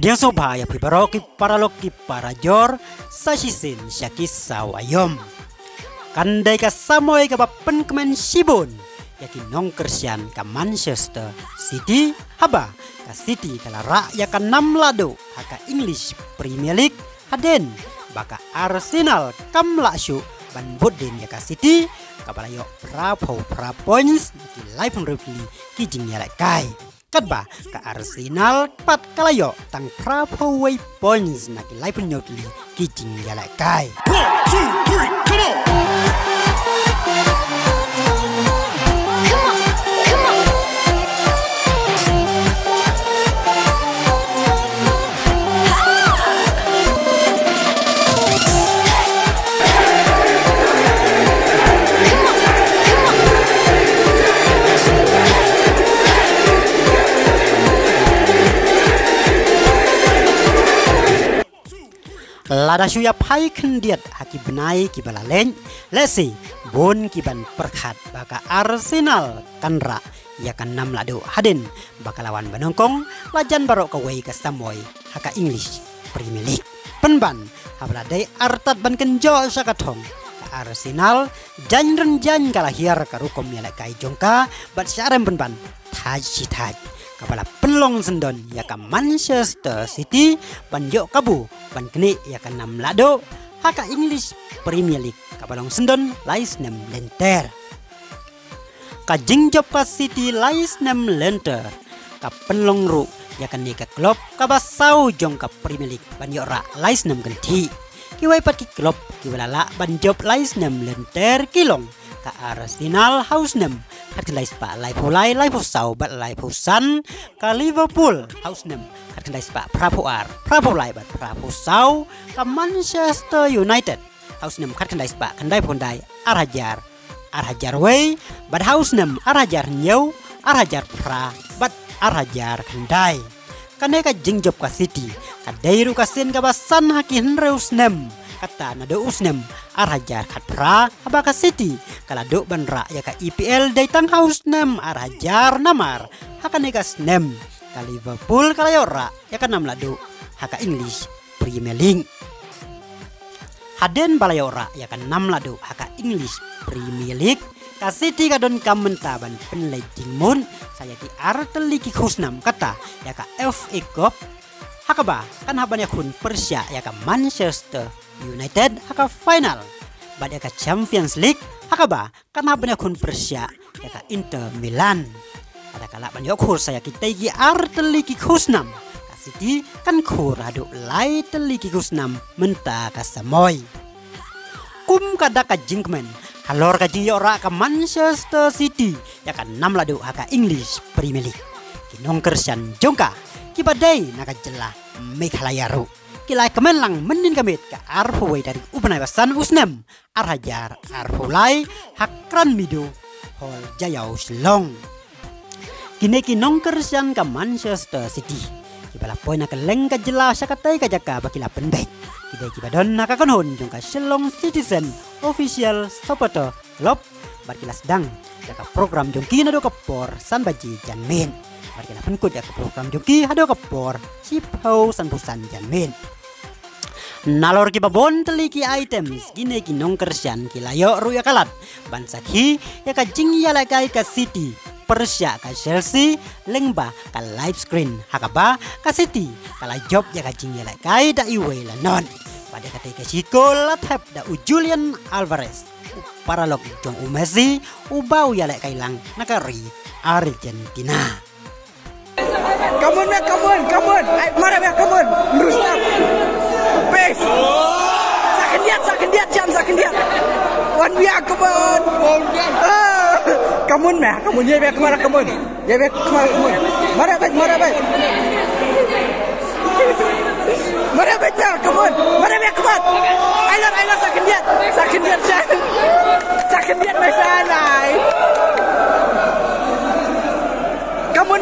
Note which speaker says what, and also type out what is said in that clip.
Speaker 1: Dia soba ya piparoki paraloki parajor sasisin syakis sawayom. Kandai ka samoy ka bapen kemen sibun. Yakin nong kersian ka Manchester City haba ka City kala rak ya ka 6 lado haka English Premier League haden baka Arsenal kam laksyu ban bodden ya ka City kabalayo pra points ki live review ki jing ya kai kadba ka Arsenal pat kalayo tang pra way points na ki live nyokli ki jing ya kai
Speaker 2: 1, 2, 3, come on.
Speaker 1: Lada suya pai kendiat haki benai ki balalen lesi bon ki ban perkhat baka Arsenal kanra ya kan 6 lado haden baka lawan banongkong lajan barok kawai ka samoy haka English Premier League penban habladai artat ban kenjo sakatong Arsenal janren jan kala hiar karukom ya kai jongka bat syarem penban taj kapala penlong sendon ya ka Manchester City ban yok kabu ban kene ya ka 6 lado haka English Premier League kapalong sendon lais 6 lenter ka jingjop ka City lais 6 lenter ka penlong ru ya ka ni ka klub ka basau jong ka Premier League ban yok ra lais 6 ganti kiwai pat ki klub kiwala ban job lais 6 lenter kilong ka Arsenal house 6 hat lais pa lai pulai lai pu sau bat lai pu san ka Liverpool house 6 hat lais pa prapo lai bat prapo sau ka Manchester United house 6 hat lais pa kandai pondai arhajar way bat house 6 arhajar nyau arhajar pra bat arhajar kandai kanai ka jingjop ka City ka dairu ka sen ka basan hakin reus 6 kata nado usnem arhajar kat pra abaka City kala do banra ya ka EPL datang house 6 arhajar namar haka negas 6 ka Liverpool kala yora ya ka 6 lado haka English Premier League haden balayora ya ka 6 lado haka English Premier League ka City ka don kamentaban penlai mun saya ki arteli ki khusnam kata ya ka FA Cup haka ba kan haban ya kun Persia ya ka Manchester United haka final bad ya ka Champions League haka ba kan haban ya kun Persia ya ka Inter Milan ada kala ban yo khur saya kita gi arteli ki khusnam ka City kan khur adu lai teli ki khusnam menta ka samoy kum kada ka jingmen halor ka jing yora ka Manchester City ya ka 6 lado haka English Premier League kinong kersian jongka kibadai naka jelah Mekhalayaru kilai kemenlang menin kamit ka arhuway dari ubanay basan usnem arhajar arhulai hakran mido hol jayaw slong kini kinong kersian ka Manchester City kibala poy naka leng ka jelah syakatay ka jaka bakila penbek kidai kibadon naka konhon jong ka Shillong Citizen Official Supporter Club barkilas dang jaka program jong kina do kapor sanbaji janmin barkila penkut ya ke program joki hado kapor Chipho sanpusan janmin nalor ki babon teliki items gine ki nong kersian kilayo ruya kalat bansaki ya ka jing ya lakai ka City Persia ka Chelsea lengba ka live screen hakaba ka City kala job ya ka jing ya lakai da iwe lanon pada kata ka Chico Lathep da Julian Alvarez paralog jong Messi ubau ya lakai lang nakari Argentina.
Speaker 3: Come on. Mara ya, come on. Rustam. Base. Sakin dia. Wan biya, come on. Come on, man. Come on, ye biya kemana, come on. Mara baik. Mara baiknya, come on. Mara biya kemana. Ailar, sakin dia. Sakin dia, mesanai. Come on.